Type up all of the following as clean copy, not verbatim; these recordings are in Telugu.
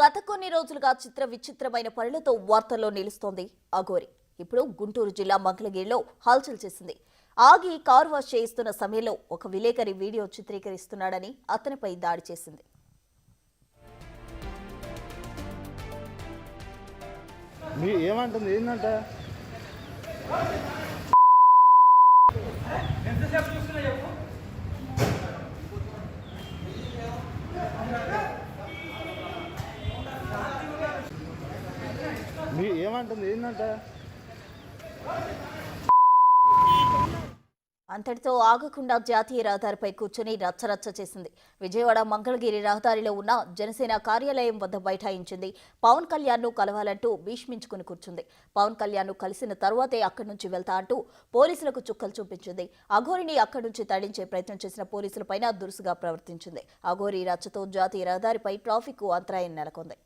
గత కొన్ని రోజులుగా విచిత్రమైన పనులతో వార్తల్లో నిలుస్తోంది అఘోరి. ఇప్పుడు గుంటూరు జిల్లా మంగళగిరిలో హల్చల్ చేసింది. ఆగి కార్ వాష్ చేయిస్తున్న సమయంలో ఒక విలేకరి వీడియో చిత్రీకరిస్తున్నాడని అతనిపై దాడి చేసింది. ఏమంటుంది ఏంటంట ఏమంటుంది ఏంటంట అంతటితో ఆగకుండా జాతీయ రహదారిపై కూర్చొని రచ్చరచ్చ చేసింది. విజయవాడ మంగళగిరి రహదారిలో ఉన్న జనసేన కార్యాలయం వద్ద బైఠాయించింది. పవన్ కళ్యాణ్ ను కలవాలంటూ భీష్మించుకుని కూర్చుంది. పవన్ కళ్యాణ్ ను కలిసిన తరువాతే అక్కడి నుంచి వెళ్తా అంటూ పోలీసులకు చుక్కలు చూపించింది. అఘోరిని అక్కడి నుంచి తడించే ప్రయత్నం చేసిన పోలీసులపైన దురుసుగా ప్రవర్తించింది. అఘోరి రచ్చతో జాతీయ రహదారిపై ట్రాఫిక్ అంతరాయం నెలకొంది.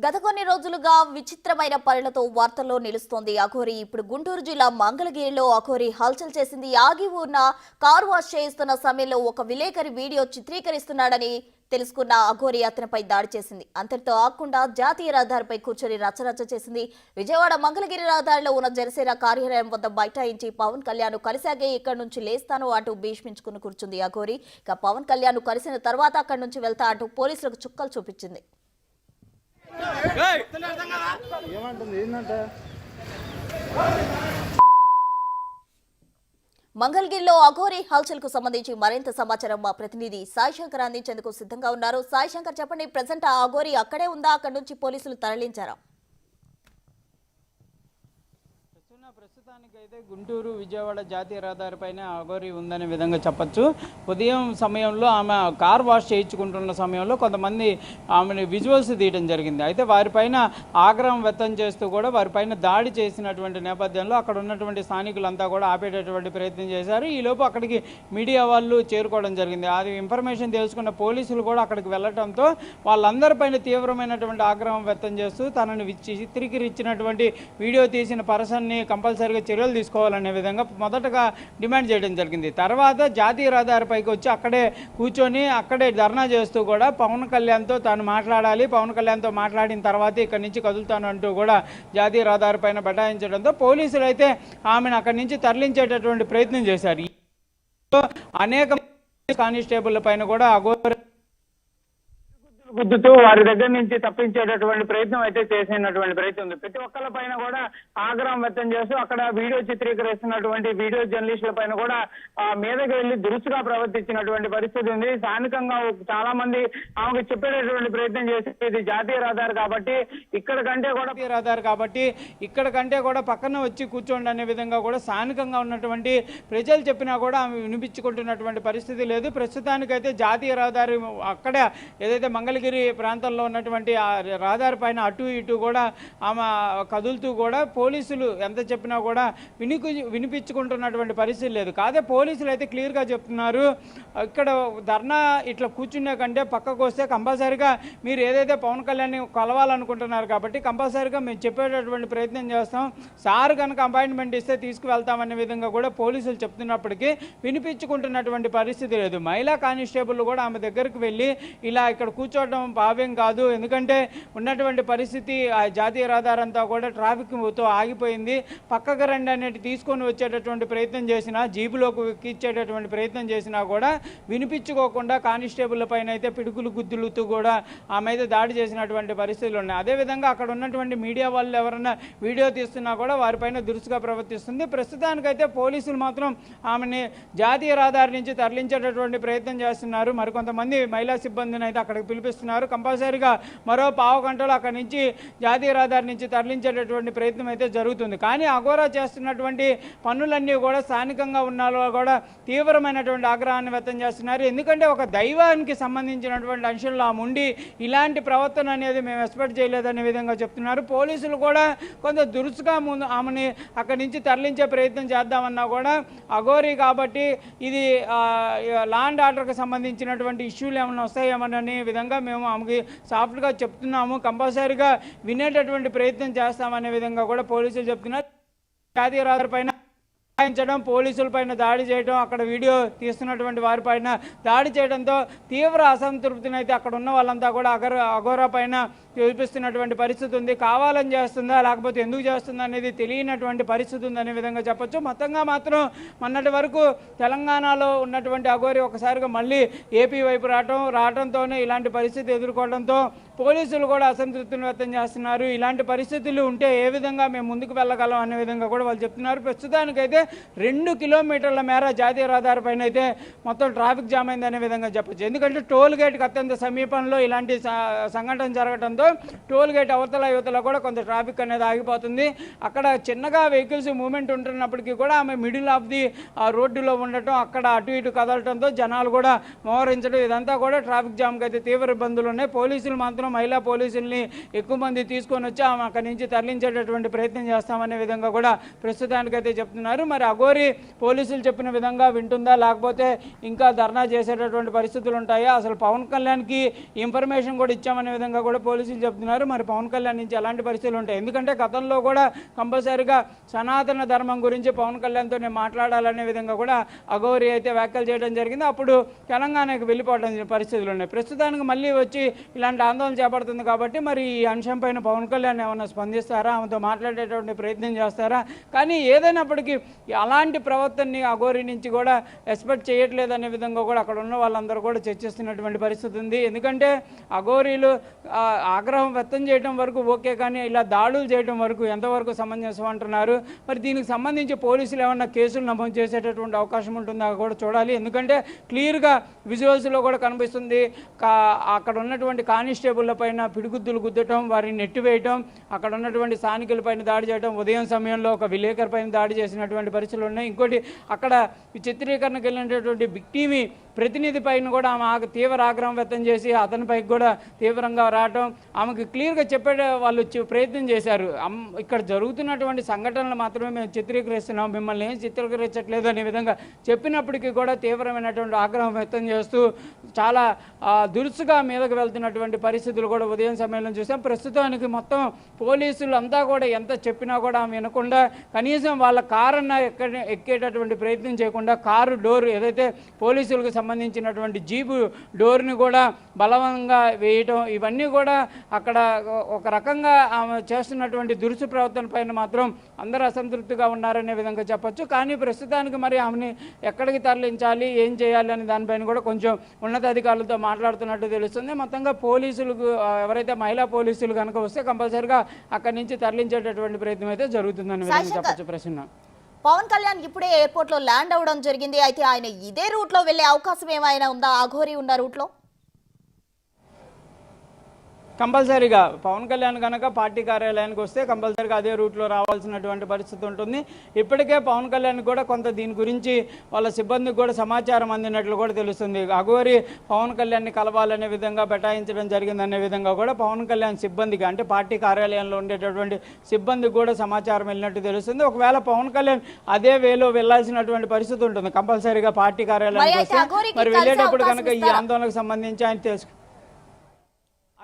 గత కొన్ని రోజులుగా విచిత్రమైన పనులతో వార్తల్లో నిలుస్తోంది అఘోరి. ఇప్పుడు గుంటూరు జిల్లా మంగళగిరిలో అఘోరి హల్చల్ చేసింది. ఆగి ఉన్న కార్ వాష్ చేయిస్తున్న సమయంలో ఒక విలేకరి వీడియో చిత్రీకరిస్తున్నాడని తెలుసుకున్న అఘోరి అతనిపై దాడి చేసింది. అంతటితో ఆగకుండా జాతీయ రహదారిపై కూర్చొని రచ్చరచ్చ చేసింది. విజయవాడ మంగళగిరి రహదారిలో ఉన్న జనసేన కార్యాలయం వద్ద బైఠాయించి పవన్ కళ్యాణ్ కలిసాగే ఇక్కడి నుంచి లేస్తాను అంటూ భీష్మించుకుని కూర్చుంది అఘోరి. ఇక పవన్ కళ్యాణ్ కలిసిన తర్వాత అక్కడి నుంచి వెళ్తా అంటూ పోలీసులకు చుక్కలు చూపించింది. ఏమంటుంది ఏంటంట మంగళగిరిలో అఘోరి హల్చల్ కు సంబంధించి మరింత సమాచారం మా ప్రతినిధి సాయి శంకర్ అందించేందుకు సిద్ధంగా ఉన్నారు. సాయి శంకర్, చెప్పండి, ప్రజెంట్ ఆ అఘోరి అక్కడే ఉందా, అక్కడి నుంచి పోలీసులు తరలించారా? ప్రస్తుతానికైతే గుంటూరు విజయవాడ జాతీయ రహదారిపైన అఘోరి ఉందనే విధంగా చెప్పచ్చు. ఉదయం సమయంలో ఆమె కార్ వాష్ చేయించుకుంటున్న సమయంలో కొంతమంది ఆమెను విజువల్స్ తీయడం జరిగింది. అయితే వారిపైన ఆగ్రహం వ్యక్తం చేస్తూ కూడా వారిపైన దాడి చేసినటువంటి నేపథ్యంలో అక్కడ ఉన్నటువంటి స్థానికులంతా కూడా ఆపేటటువంటి ప్రయత్నం చేశారు. ఈలోపు అక్కడికి మీడియా వాళ్ళు చేరుకోవడం జరిగింది. అది ఇన్ఫర్మేషన్ తెలుసుకున్న పోలీసులు కూడా అక్కడికి వెళ్ళడంతో వాళ్ళందరిపైన తీవ్రమైనటువంటి ఆగ్రహం వ్యక్తం చేస్తూ తనను చిత్రీకరించినటువంటి వీడియో తీసిన పర్సన్ని కంపల్సరీగా చర్యలు తీసుకోవాలనే విధంగా మొదటగా డిమాండ్ చేయడం జరిగింది. తర్వాత జాతీయ రహదారిపైకి వచ్చి అక్కడే కూర్చొని అక్కడే ధర్నా చేస్తూ కూడా పవన్ కళ్యాణ్తో తాను మాట్లాడాలి, పవన్ కళ్యాణ్తో మాట్లాడిన తర్వాత ఇక్కడి నుంచి కదులుతాను అంటూ కూడా జాతీయ రహదారిపైన బటాయించడంతో పోలీసులు అయితే ఆమెను అక్కడి నుంచి తరలించేటటువంటి ప్రయత్నం చేశారు. అనేక కానిస్టేబుల్ పైన కూడా అఘోరి గుద్దుతూ వారి దగ్గర నుంచి తప్పించేటటువంటి ప్రయత్నం అయితే చేసినటువంటి ప్రయత్నం ఉంది. ప్రతి ఒక్కళ్ళ పైన కూడా ఆగ్రహం వ్యక్తం చేస్తూ అక్కడ వీడియో చిత్రీకరిస్తున్నటువంటి వీడియో జర్నలిస్టుల పైన కూడా మీదకి వెళ్లి దురుసుగా ప్రవర్తించినటువంటి పరిస్థితి ఉంది. స్థానికంగా చాలా మంది ఆమెకు చెప్పేటటువంటి ప్రయత్నం చేసి ఇది జాతీయ రహదారి కాబట్టి ఇక్కడ కంటే కూడా పక్కన వచ్చి కూర్చోండి అనే విధంగా కూడా స్థానికంగా ఉన్నటువంటి ప్రజలు చెప్పినా కూడా ఆమె వినిపించుకుంటున్నటువంటి పరిస్థితి లేదు. ప్రస్తుతానికైతే జాతీయ రహదారి అక్కడ ఏదైతే మంగళగిరి ప్రాంతంలో ఉన్నటువంటి ఆ రహదారి పైన అటు ఇటు కూడా ఆమె కదులుతూ కూడా పోలీసులు ఎంత చెప్పినా కూడా వినిపించుకుంటున్నటువంటి పరిస్థితి లేదు. కాదే పోలీసులు అయితే క్లియర్గా చెప్తున్నారు, ఇక్కడ ధర్నా ఇట్లా కూర్చునే కంటే పక్కకు వస్తే కంపల్సరీగా మీరు ఏదైతే పవన్ కళ్యాణ్ని కలవాలనుకుంటున్నారు కాబట్టి కంపల్సరీగా మేము చెప్పేటటువంటి ప్రయత్నం చేస్తాం, సార్ కనుక అపాయింట్మెంట్ ఇస్తే తీసుకువెళ్తామనే విధంగా కూడా పోలీసులు చెప్తున్నప్పటికీ వినిపించుకుంటున్నటువంటి పరిస్థితి లేదు. మహిళా కానిస్టేబుల్ కూడా ఆమె దగ్గరికి వెళ్ళి ఇలా ఇక్కడ కూర్చోవడం భావ్యం కాదు, ఎందుకంటే ఉన్నటువంటి పరిస్థితి ఆ జాతీయ రహదారి అంతా కూడా ట్రాఫిక్తో ఆగిపోయింది, పక్కకు రండి అనేది తీసుకొని వచ్చేటటువంటి ప్రయత్నం చేసినా, జీబులోకి ఎక్కించేటటువంటి ప్రయత్నం చేసినా కూడా వినిపించుకోకుండా కానిస్టేబుల్ పైన అయితే పిడుగులు గుద్దులుతూ కూడా ఆమె అయితే దాడి చేసినటువంటి పరిస్థితులు ఉన్నాయి. అదేవిధంగా అక్కడ ఉన్నటువంటి మీడియా వాళ్ళు ఎవరైనా వీడియో తీస్తున్నా కూడా వారిపైన దురుసుగా ప్రవర్తిస్తుంది. ప్రస్తుతానికైతే పోలీసులు మాత్రం ఆమెని జాతీయ రహదారి నుంచి తరలించేటటువంటి ప్రయత్నం చేస్తున్నారు. మరికొంతమంది మహిళా సిబ్బందిని అయితే అక్కడికి పిలిపిస్తున్నారు. తరలిస్తున్నారు. కంపల్సరీగా మరో పావు గంటలో అక్కడి నుంచి జాతీయ రహదారి నుంచి తరలించేటటువంటి ప్రయత్నం అయితే జరుగుతుంది. కానీ అఘోరా చేస్తున్నటువంటి పనులన్నీ కూడా స్థానికంగా ఉన్న వాళ్ళు కూడా తీవ్రమైనటువంటి ఆగ్రహాన్ని వ్యక్తం చేస్తున్నారు. ఎందుకంటే ఒక దైవానికి సంబంధించినటువంటి అంశంలో ఆమె ఉండి ఇలాంటి ప్రవర్తన అనేది మేము ఎక్స్పెక్ట్ చేయలేదనే విధంగా చెప్తున్నారు. పోలీసులు కూడా కొంత దురుసుగా ముందు ఆమెని అక్కడి నుంచి తరలించే ప్రయత్నం చేద్దామన్నా కూడా అఘోరీ కాబట్టి ఇది లా అండ్ ఆర్డర్కి సంబంధించినటువంటి ఇష్యూలు ఏమైనా వస్తాయేమోననే విధంగా మేము ఆమెకి సాఫ్ట్గా చెప్తున్నాము, కంపల్సరీగా వినేటటువంటి ప్రయత్నం చేస్తామనే విధంగా కూడా పోలీసులు చెప్తున్నారు. జాతీయ రహదారి పైన పోలీసుల పైన దాడి చేయడం, అక్కడ వీడియో తీస్తున్నటువంటి వారిపైన దాడి చేయడంతో తీవ్ర అసంతృప్తిని అయితే అక్కడ ఉన్న వాళ్ళంతా కూడా అఘోరా పైన చూపిస్తున్నటువంటి పరిస్థితి ఉంది. కావాలని చేస్తుందా లేకపోతే ఎందుకు చేస్తుందా అనేది తెలియనటువంటి పరిస్థితి ఉందనే విధంగా చెప్పొచ్చు. మొత్తంగా మాత్రం మొన్నటి వరకు తెలంగాణలో ఉన్నటువంటి అఘోరీ ఒకసారిగా మళ్ళీ ఏపీ వైపు రావడంతోనే ఇలాంటి పరిస్థితి ఎదుర్కోవడంతో పోలీసులు కూడా అసంతృప్తిని వ్యక్తం చేస్తున్నారు. ఇలాంటి పరిస్థితులు ఉంటే ఏ విధంగా మేము ముందుకు వెళ్ళగలం అనే విధంగా కూడా వాళ్ళు చెప్తున్నారు. ప్రస్తుతానికైతే 2 కిలోమీటర్ల మేర జాతీయ రహదారి పైన అయితే మొత్తం ట్రాఫిక్ జామ్ అయిందనే విధంగా చెప్పచ్చు. ఎందుకంటే టోల్ గేట్కి అత్యంత సమీపంలో ఇలాంటి సంఘటన జరగడంతో టోల్ గేట్ అవతల యువతల కూడా కొంత ట్రాఫిక్ అనేది ఆగిపోతుంది. అక్కడ చిన్నగా వెహికల్స్ మూవ్మెంట్ ఉంటున్నప్పటికీ కూడా ఆమె మిడిల్ ఆఫ్ ది రోడ్డులో ఉండటం, అక్కడ అటు ఇటు కదలటంతో జనాలు కూడా మోహరించడం, ఇదంతా కూడా ట్రాఫిక్ జామ్కి అయితే తీవ్ర ఇబ్బందులు ఉన్నాయి. పోలీసులు మాత్రం మహిళా పోలీసుల్ని ఎక్కువ మంది తీసుకొని వచ్చి ఆమె అక్కడి నుంచి తరలించేటటువంటి ప్రయత్నం చేస్తామనే విధంగా కూడా ప్రస్తుతానికైతే చెప్తున్నారు. మరి అఘోరీ పోలీసులు చెప్పిన విధంగా వింటుందా లేకపోతే ఇంకా ధర్నా చేసేటటువంటి పరిస్థితులు ఉంటాయా, అసలు పవన్ కళ్యాణ్కి ఇన్ఫర్మేషన్ కూడా ఇచ్చామనే విధంగా కూడా పోలీసులు చెప్తున్నారు. మరి పవన్ కళ్యాణ్ నుంచి ఎలాంటి పరిస్థితులు ఉంటాయి, ఎందుకంటే గతంలో కూడా కంపల్సరీగా సనాతన ధర్మం గురించి పవన్ కళ్యాణ్తో నేను మాట్లాడాలనే విధంగా కూడా అఘోరీ అయితే వ్యాఖ్యలు చేయడం జరిగింది. అప్పుడు తెలంగాణకు వెళ్ళిపోవడం పరిస్థితులు ఉన్నాయి. ప్రస్తుతానికి మళ్ళీ వచ్చి ఇలాంటి ఆందోళన చేపడుతుంది కాబట్టి మరి ఈ అంశం పైన పవన్ కళ్యాణ్ ఏమన్నా స్పందిస్తారా, ఆమెతో మాట్లాడేటువంటి ప్రయత్నం చేస్తారా? కానీ ఏదైనప్పటికీ అలాంటి ప్రవర్తనని అఘోరీ నుంచి కూడా ఎక్స్పెక్ట్ చేయట్లేదనే విధంగా కూడా అక్కడ ఉన్న వాళ్ళందరూ కూడా చర్చిస్తున్నటువంటి పరిస్థితి ఉంది. ఎందుకంటే అఘోరీలు ఆగ్రహం వ్యక్తం చేయడం వరకు ఓకే, కానీ ఇలా దాడులు చేయడం వరకు ఎంతవరకు సమంజసం అంటున్నారు. మరి దీనికి సంబంధించి పోలీసులు ఏమన్నా కేసులు నమోదు చేసేటటువంటి అవకాశం ఉంటుందా కూడా చూడాలి. ఎందుకంటే క్లియర్గా విజువల్స్లో కూడా కనిపిస్తుంది అక్కడ ఉన్నటువంటి కానిస్టేబుల్ పైన పిడిగుద్దులు గుద్దటం, వారిని నెట్టివేయటం, అక్కడ ఉన్నటువంటి స్థానికుల పైన దాడి చేయడం, ఉదయం సమయంలో ఒక విలేకరు పైన దాడి చేసినటువంటి పరిస్థితులు ఉన్నాయి. ఇంకోటి అక్కడ చిత్రీకరణకు వెళ్ళినటువంటి బిక్టీమి ప్రతినిధి పైన కూడా ఆమె తీవ్ర ఆగ్రహం వ్యక్తం చేసి అతనిపైకి కూడా తీవ్రంగా రావటం, ఆమెకు క్లియర్గా చెప్పే వాళ్ళు ప్రయత్నం చేశారు. ఇక్కడ జరుగుతున్నటువంటి సంఘటనలు మాత్రమే మేము చిత్రీకరిస్తున్నాం, మిమ్మల్ని ఏం చిత్రీకరించట్లేదు అనే విధంగా చెప్పినప్పటికీ కూడా తీవ్రమైనటువంటి ఆగ్రహం వ్యక్తం చేస్తూ చాలా దురుసుగా మీదకు వెళ్తున్నటువంటి పరిస్థితులు కూడా ఉదయం సమయంలో చూసాం. ప్రస్తుతానికి మొత్తం పోలీసులు అంతా కూడా ఎంత చెప్పినా కూడా ఆమె వినకుండా కనీసం వాళ్ళ కారన్న ఎక్కేటటువంటి ప్రయత్నం చేయకుండా కారు డోర్ ఏదైతే పోలీసులకు సంబంధించినటువంటి జీపు డోర్ని కూడా బలవంతంగా వేయటం, ఇవన్నీ కూడా అక్కడ ఒక రకంగా ఆమె చేస్తున్నటువంటి దురుసు ప్రవర్తన పైన మాత్రం అందరూ అసంతృప్తిగా ఉన్నారనే విధంగా చెప్పొచ్చు. కానీ ప్రస్తుతానికి మరి ఆమెని ఎక్కడికి తరలించాలి, ఏం చేయాలి అనే దానిపైన కూడా కొంచెం ఉన్నతాధికారులతో మాట్లాడుతున్నట్టు తెలుస్తుంది. మొత్తంగా పోలీసులకు ఎవరైతే మహిళా పోలీసులు కనుక వస్తే కంపల్సరీగా అక్కడి నుంచి తరలించేటటువంటి ప్రయత్నం అయితే జరుగుతుందని విధంగా చెప్పొచ్చు. ప్రశ్న పవన్ కళ్యాణ్ ఇప్పుడే ఎయిర్పోర్ట్ లో ల్యాండ్ అవడం జరిగింది. అయితే ఆయన ఇదే రూట్ లో వెళ్లే అవకాశం ఏమైనా ఉందా? అఘోరీ ఉన్న రూట్ లో కంపల్సరీగా పవన్ కళ్యాణ్ కనుక పార్టీ కార్యాలయానికి వస్తే కంపల్సరీగా అదే రూట్లో రావాల్సినటువంటి పరిస్థితి ఉంటుంది. ఇప్పటికే పవన్ కళ్యాణ్ కూడా కొంత దీని గురించి వాళ్ళ సిబ్బందికి కూడా సమాచారం అందినట్లు కూడా తెలుస్తుంది. అఘోరీ పవన్ కళ్యాణ్ని కలవాలనే విధంగా బటాయించడం జరిగిందనే విధంగా కూడా పవన్ కళ్యాణ్ సిబ్బందికి అంటే పార్టీ కార్యాలయంలో ఉండేటటువంటి సిబ్బందికి కూడా సమాచారం వెళ్ళినట్టు తెలుస్తుంది. ఒకవేళ పవన్ కళ్యాణ్ అదే వేలో వెళ్లాల్సినటువంటి పరిస్థితి ఉంటుంది కంపల్సరీగా పార్టీ కార్యాలయానికి వస్తే. మరి వెళ్ళేటప్పుడు కనుక ఈ ఆందోళనకు సంబంధించి ఆయన తెలుసు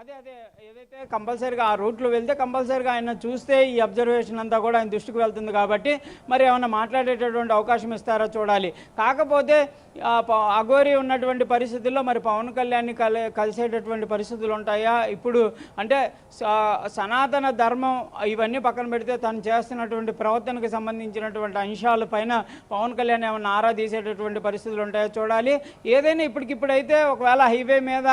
అదే ఏదైతే కంపల్సరీగా ఆ రూట్లో వెళ్తే కంపల్సరీగా ఆయన చూస్తే ఈ అబ్జర్వేషన్ అంతా కూడా ఆయన దృష్టికి వెళ్తుంది కాబట్టి మరి ఏమైనా మాట్లాడేటటువంటి అవకాశం ఇస్తారో చూడాలి. కాకపోతే అఘోరీ ఉన్నటువంటి పరిస్థితుల్లో మరి పవన్ కళ్యాణ్ని కలిసేటటువంటి పరిస్థితులు ఉంటాయా? ఇప్పుడు అంటే సనాతన ధర్మం ఇవన్నీ పక్కన పెడితే తను చేస్తున్నటువంటి ప్రవర్తనకు సంబంధించినటువంటి అంశాలపైన పవన్ కళ్యాణ్ ఏమైనా ఆరా తీసేటటువంటి పరిస్థితులు ఉంటాయో చూడాలి. ఏదైనా ఇప్పటికిప్పుడైతే ఒకవేళ హైవే మీద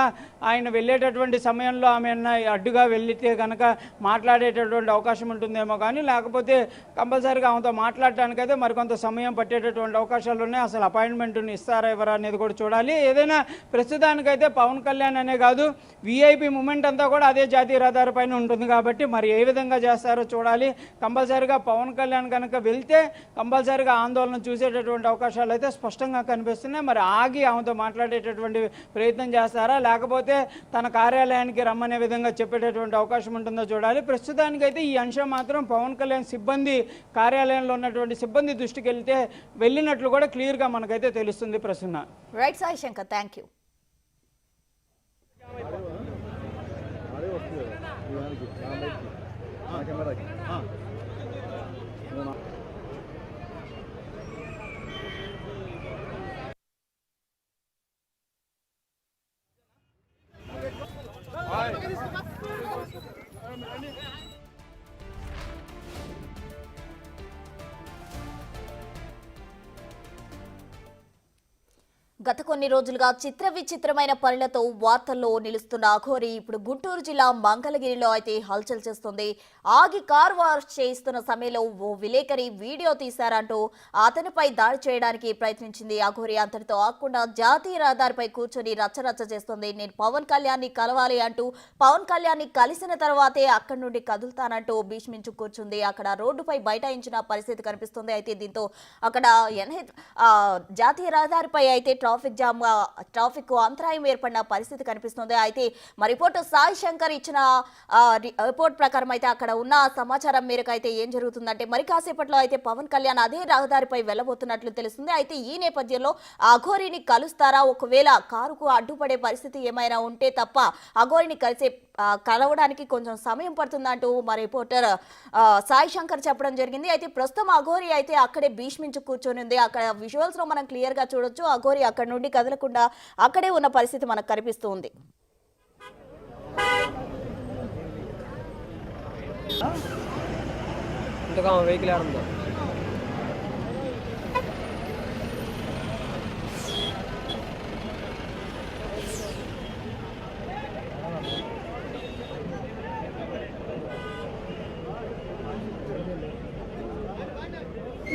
ఆయన వెళ్ళేటటువంటి సమయంలో దారిలో ఆమె అడ్డుగా వెళ్తే కనుక మాట్లాడేటటువంటి అవకాశం ఉంటుందేమో, కానీ లేకపోతే కంపల్సరీగా ఆమెతో మాట్లాడటానికైతే మరికొంత సమయం పట్టేటటువంటి అవకాశాలు ఉన్నాయి. అసలు అపాయింట్మెంట్ని ఇస్తారా ఎవరా అనేది కూడా చూడాలి. ఏదైనా ప్రస్తుతానికైతే పవన్ కళ్యాణ్ అనే కాదు, వీఐపీ మూమెంట్ అంతా కూడా అదే జాతీయ రహదారి పైన ఉంటుంది కాబట్టి మరి ఏ విధంగా చేస్తారో చూడాలి. కంపల్సరీగా పవన్ కళ్యాణ్ కనుక వెళ్తే కంపల్సరీగా ఆందోళన చూసేటటువంటి అవకాశాలు అయితే స్పష్టంగా కనిపిస్తున్నాయి. మరి ఆగి ఆమెతో మాట్లాడేటటువంటి ప్రయత్నం చేస్తారా, లేకపోతే తన కార్యాలయానికి రమ్మనే విధంగా చెప్పేటటువంటి అవకాశం ఉంటుందో చూడాలి. ప్రస్తుతానికైతే ఈ అంశం మాత్రం పవన్ కళ్యాణ్ సిబ్బంది కార్యాలయంలో ఉన్నటువంటి సిబ్బంది దృష్టికి వెళ్ళినట్లు కూడా క్లియర్గా మనకైతే తెలుస్తుంది. Prasanna. Right Sai Shankar, thank you. గత కొన్ని రోజులుగా చిత్ర విచిత్రమైన పనులతో వార్తల్లో నిలుస్తున్న అఘోరి ఇప్పుడు గుంటూరు జిల్లా మంగళగిరిలో అయితే హల్చల్ చేస్తుంది. ఆగి కార్ వాష్ చేయిస్తున్న సమయంలో ఓ విలేకరి వీడియో తీశారంటూ అతనిపై దాడి చేయడానికి ప్రయత్నించింది. అఘోరి అంతటితో ఆగకుండా జాతీయ రహదారిపై కూర్చొని రచ్చరచ్చ చేస్తుంది. నేను పవన్ కళ్యాణ్ ని కలవాలి అంటూ పవన్ కళ్యాణ్ ని కలిసిన తర్వాతే అక్కడి నుండి కదులుతానంటూ భీష్మించు కూర్చుంది. అక్కడ రోడ్డుపై బైఠాయించిన పరిస్థితి కనిపిస్తుంది. అయితే దీంతో అక్కడ జాతీయ రహదారిపై అయితే ట్రాఫిక్ అంతరాయం ఏర్పడిన పరిస్థితి కనిపిస్తుంది. అయితే మరి రిపోర్టర్ సాయి శంకర్ ఇచ్చిన రిపోర్ట్ ప్రకారం అయితే అక్కడ ఉన్న సమాచారం మేరకు అయితే ఏం జరుగుతుందంటే మరి కాసేపట్లో అయితే పవన్ కళ్యాణ్ అదే రహదారిపై వెళ్ళబోతున్నట్లు తెలుస్తుంది. అయితే ఈ నేపథ్యంలో అఘోరిని కలుస్తారా, ఒకవేళ కారుకు అడ్డుపడే పరిస్థితి ఏమైనా ఉంటే తప్ప అఘోరిని కలవడానికి కొంచెం సమయం పడుతుందంటూ మా రిపోర్టర్ సాయి శంకర్ చెప్పడం జరిగింది. అయితే ప్రస్తుతం అఘోరి అయితే అక్కడే భీష్మించు కూర్చొని ఉంది. అక్కడ విజువల్స్ లో మనం క్లియర్ గా చూడొచ్చు. అఘోరి అక్కడ నుండి కదలకుండా అక్కడే ఉన్న పరిస్థితి మనకు కనిపిస్తూ ఉంది. వెహికల్